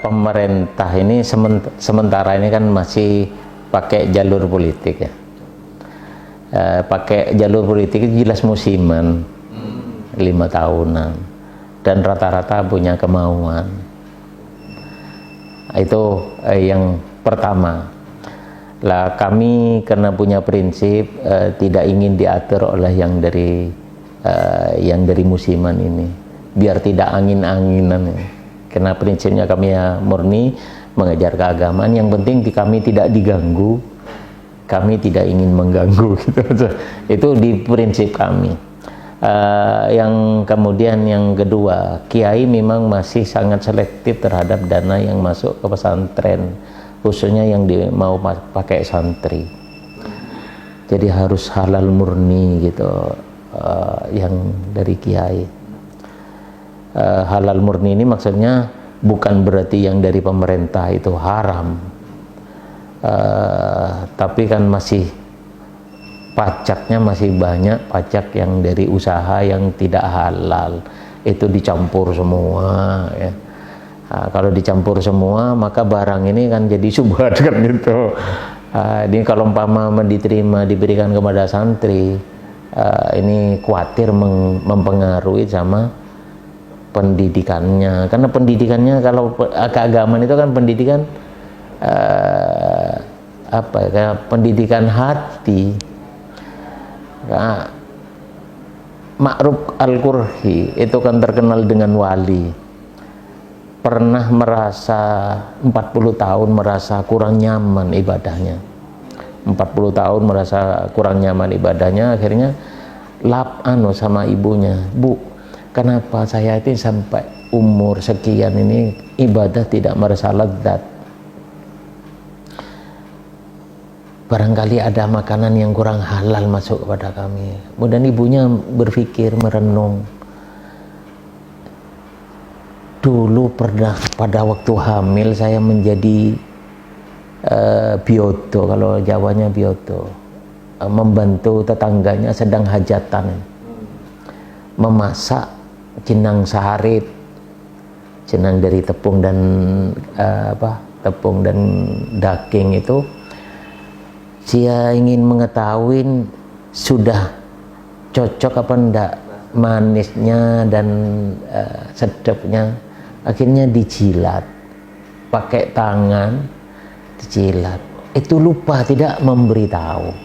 pemerintah ini sementara ini kan masih pakai jalur politik ya. Pakai jalur politik itu jelas musiman, 5 tahunan, dan rata-rata punya kemauan. Itu yang pertama. Lah kami karena punya prinsip tidak ingin diatur oleh yang dari musiman ini, biar tidak angin-anginan. Karena prinsipnya kami ya murni mengajar keagamaan, yang penting kami tidak diganggu, kami tidak ingin mengganggu gitu. Itu di prinsip kami. Yang kemudian yang kedua, kiai memang masih sangat selektif terhadap dana yang masuk ke pesantren, khususnya yang mau pakai santri. Jadi harus halal murni gitu, yang dari kiai. Halal murni ini maksudnya bukan berarti yang dari pemerintah itu haram, tapi kan masih pajaknya masih banyak pajak yang dari usaha yang tidak halal, itu dicampur semua ya. Nah, kalau dicampur semua maka barang ini kan jadi subhat kan gitu. Ini kalau umpama diberikan kepada santri, ini khawatir mempengaruhi sama pendidikannya, karena pendidikannya kalau keagamaan itu kan pendidikan pendidikan hati. Nah, Ma'ruf Al-Qurhi itu kan terkenal dengan wali, pernah merasa 40 tahun merasa kurang nyaman ibadahnya, 40 tahun merasa kurang nyaman ibadahnya, akhirnya sama ibunya, "Bu, kenapa saya itu sampai umur sekian ini ibadah tidak merasa lezat? Barangkali ada makanan yang kurang halal masuk kepada kami." Kemudian ibunya berpikir, merenung. Dulu pernah pada waktu hamil saya menjadi bioto, kalau Jawanya bioto, membantu tetangganya sedang hajatan, memasak jenang saharit, jenang dari tepung dan daging itu. Saya ingin mengetahui sudah cocok apa enggak manisnya dan sedapnya. Akhirnya dijilat pakai tangan, dijilat. Itu lupa tidak memberitahu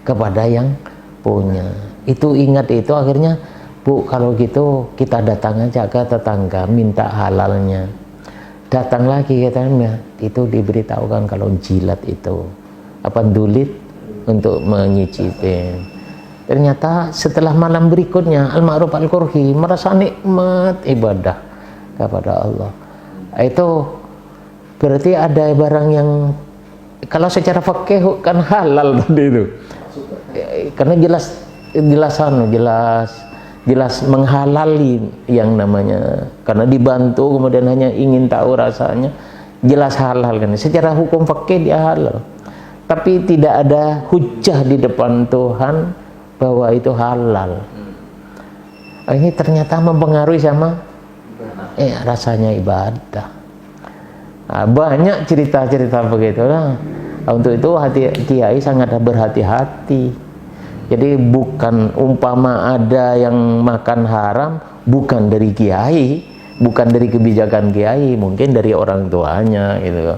kepada yang punya. Itu ingat itu, akhirnya, "Bu, kalau gitu kita datang aja ke tetangga minta halalnya." Datang lagi katanya, itu diberitahukan kalau jilat itu dulit untuk menyicipi. Ternyata setelah malam berikutnya Al-Ma'ruf Al-Qurhi merasa nikmat ibadah kepada Allah. Itu berarti ada barang yang kalau secara fikih kan halal tadi itu, karena jelas menghalali yang namanya, karena dibantu kemudian hanya ingin tahu rasanya, jelas halal kan, secara hukum fikih dia halal. Tapi tidak ada hujah di depan Tuhan bahwa itu halal. Ini ternyata mempengaruhi sama rasanya ibadah. Banyak cerita-cerita begitu lah. Untuk itu kiai sangat berhati-hati. Jadi bukan umpama ada yang makan haram, bukan dari kiai, bukan dari kebijakan kiai, mungkin dari orang tuanya gitu.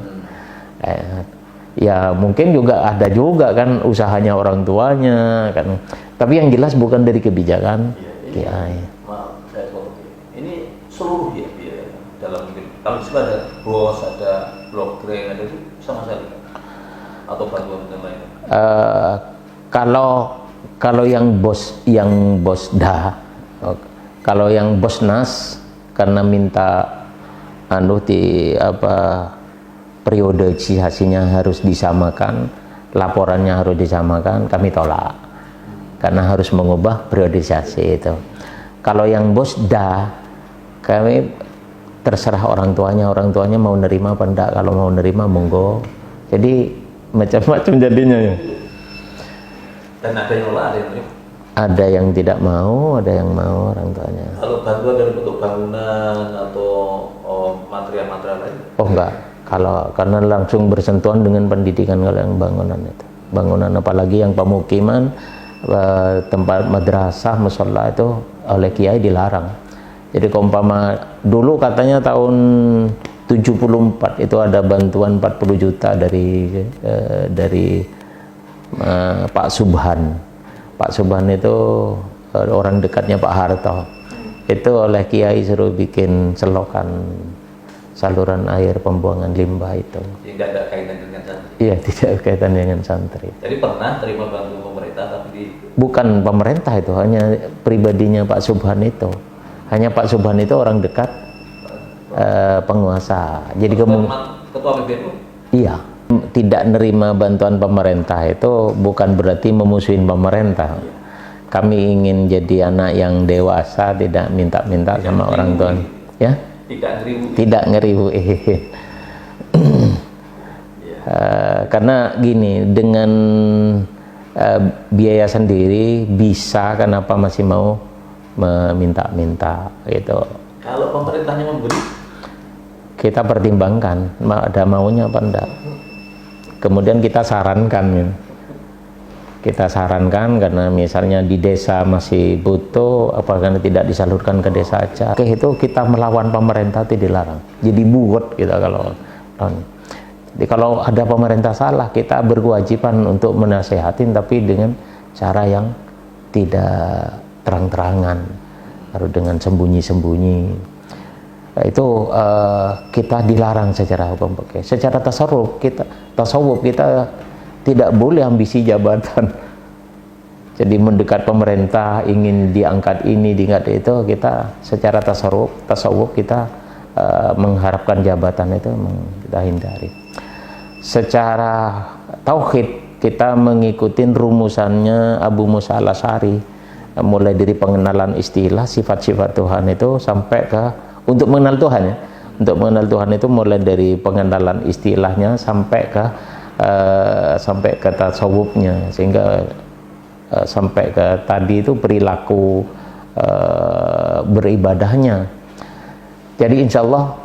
Ya mungkin juga ada juga kan usahanya orang tuanya kan, tapi yang jelas bukan dari kebijakan kiai. Maaf, ini seluruh ya dalam kalau ada bos, ada blogger, ada itu sama sekali atau bantuan lain? Kalau yang bos kalau yang bos nas karena minta periode hasilnya harus disamakan, laporannya harus disamakan, kami tolak karena harus mengubah periodisasi itu. Kalau yang bos kami terserah orang tuanya mau nerima apa enggak. Kalau mau nerima monggo. Jadi macam-macam jadinya ya. Dan ada yang nolak, ada yang nerima? Ada yang tidak mau, ada yang mau orang tuanya. Kalau bantuan dari bentuk bangunan atau material-material lain? Oh enggak, kalau karena langsung bersentuhan dengan pendidikan kalau yang bangunan itu. Bangunan apalagi yang pemukiman, tempat madrasah, mushola itu oleh kiai dilarang. Jadi umpama dulu katanya tahun 74 itu ada bantuan 40 juta dari Pak Subhan. Pak Subhan itu orang dekatnya Pak Harto. Itu oleh kiai suruh bikin selokan saluran air pembuangan limbah itu. Jadi tidak ada kaitan dengan santri? Iya, tidak kaitan dengan santri. Jadi pernah terima bantuan pemerintah tapi Bukan pemerintah itu, hanya pribadinya Pak Subhan itu. Hanya Pak Subhan itu orang dekat penguasa. Jadi ketua PBNU? Iya, tidak nerima bantuan pemerintah itu bukan berarti memusuhin pemerintah. Kami ingin jadi anak yang dewasa, tidak minta-minta sama orang tua. Ya? Tidak ngeribu. Karena gini, dengan biaya sendiri bisa, kenapa masih mau meminta-minta gitu. Kalau pemerintahnya memberi, kita pertimbangkan ada maunya apa enggak. Kemudian kita sarankan gitu. Kita sarankan karena misalnya di desa masih butuh, apakah tidak disalurkan ke desa aja. Oke, itu kita melawan pemerintah itu dilarang. Jadi buat kita kalau jadi kalau ada pemerintah salah, kita berkewajiban untuk menasehatin, tapi dengan cara yang tidak terang-terangan, harus dengan sembunyi-sembunyi. Itu kita dilarang secara hukum. Secara tasawuf kita tidak boleh ambisi jabatan. Jadi mendekat pemerintah, ingin diangkat ini, diangkat itu, kita secara tasawuf kita mengharapkan jabatan itu memang kita hindari. Secara tauhid kita mengikuti rumusannya Abu Musa al-Asy'ari, mulai dari pengenalan istilah sifat-sifat Tuhan itu sampai ke untuk mengenal Tuhan ya. Untuk mengenal Tuhan itu mulai dari pengenalan istilahnya sampai ke tasawufnya, sehingga sampai ke tadi itu perilaku beribadahnya. Jadi insya Allah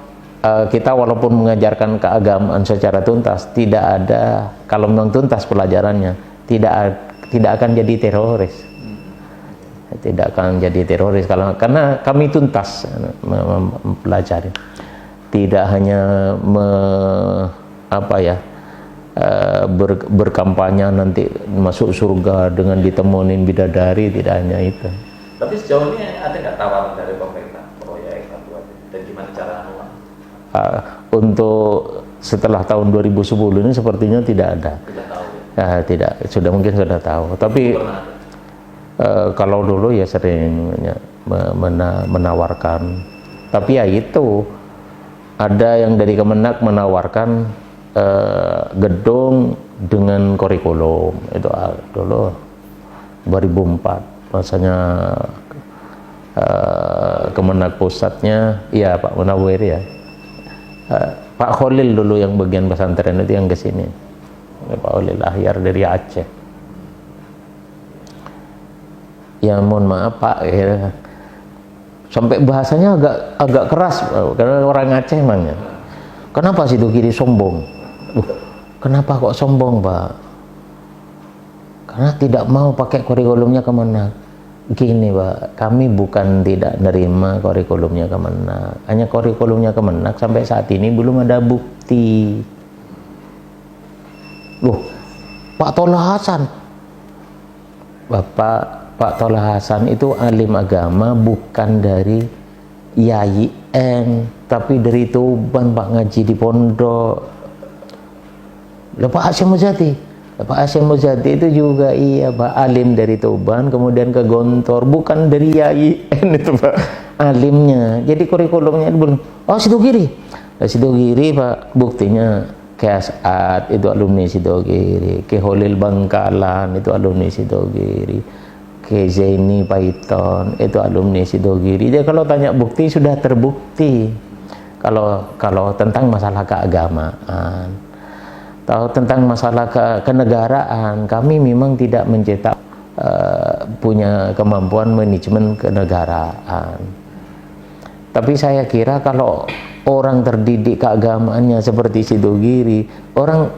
kita walaupun mengajarkan keagamaan secara tuntas, tidak ada, kalau memang tuntas pelajarannya, tidak akan jadi teroris. Tidak akan jadi teroris karena kami tuntas mempelajari. Tidak hanya berkampanye nanti masuk surga dengan ditemuin bidadari, tidak hanya itu. Tapi sejauh ini ada nggak tawaran dari pemerintah proyek bantuan dan gimana cara untuk setelah tahun 2010 ini sepertinya tidak ada. Tidak tahu ya? Tidak, mungkin sudah tahu. Tapi kalau dulu ya sering menawarkan. Tapi ya itu ada yang dari Kemenak menawarkan gedung dengan kurikulum itu dulu 2004 masanya Kemenak pusatnya ya Pak Munawir ya, Pak Khalil dulu yang bagian pesantren itu yang kesini, Pak Khalil Ahyar dari Aceh. Ya mohon maaf Pak ya. Sampai bahasanya agak keras karena orang Aceh emangnya. Kenapa situ kiri sombong? Kenapa kok sombong Pak? Karena tidak mau pakai kurikulumnya Kemenak. Gini Pak, kami bukan tidak nerima kurikulumnya Kemenak, hanya kurikulumnya Kemenak sampai saat ini belum ada bukti. Loh, Pak Tolah Hasan, Pak Tolah Hasan itu alim agama bukan dari IAIN, tapi dari Tuban, Pak, ngaji di pondok. Pak Hasyim Muzadi, Pak Hasyim Muzadi itu juga iya Pak, alim dari Tuban, kemudian ke Gontor, bukan dari IAIN itu Pak, alimnya. Jadi kurikulumnya itu belum. Oh Sidogiri, Sidogiri Pak, buktinya Ke As'ad itu alumni Sidogiri, Ke Holil Bangkalan itu alumni Sidogiri, Ke Zaini Paiton itu alumni Sidogiri. Jadi kalau tanya bukti sudah terbukti. Kalau tentang masalah keagamaan, tahu tentang masalah kenegaraan, kami memang tidak mencetak punya kemampuan manajemen kenegaraan. Tapi saya kira kalau orang terdidik keagamaannya seperti Sidogiri, orang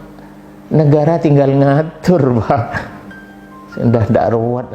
negara tinggal ngatur, Pak. Sudah tidak ruwet.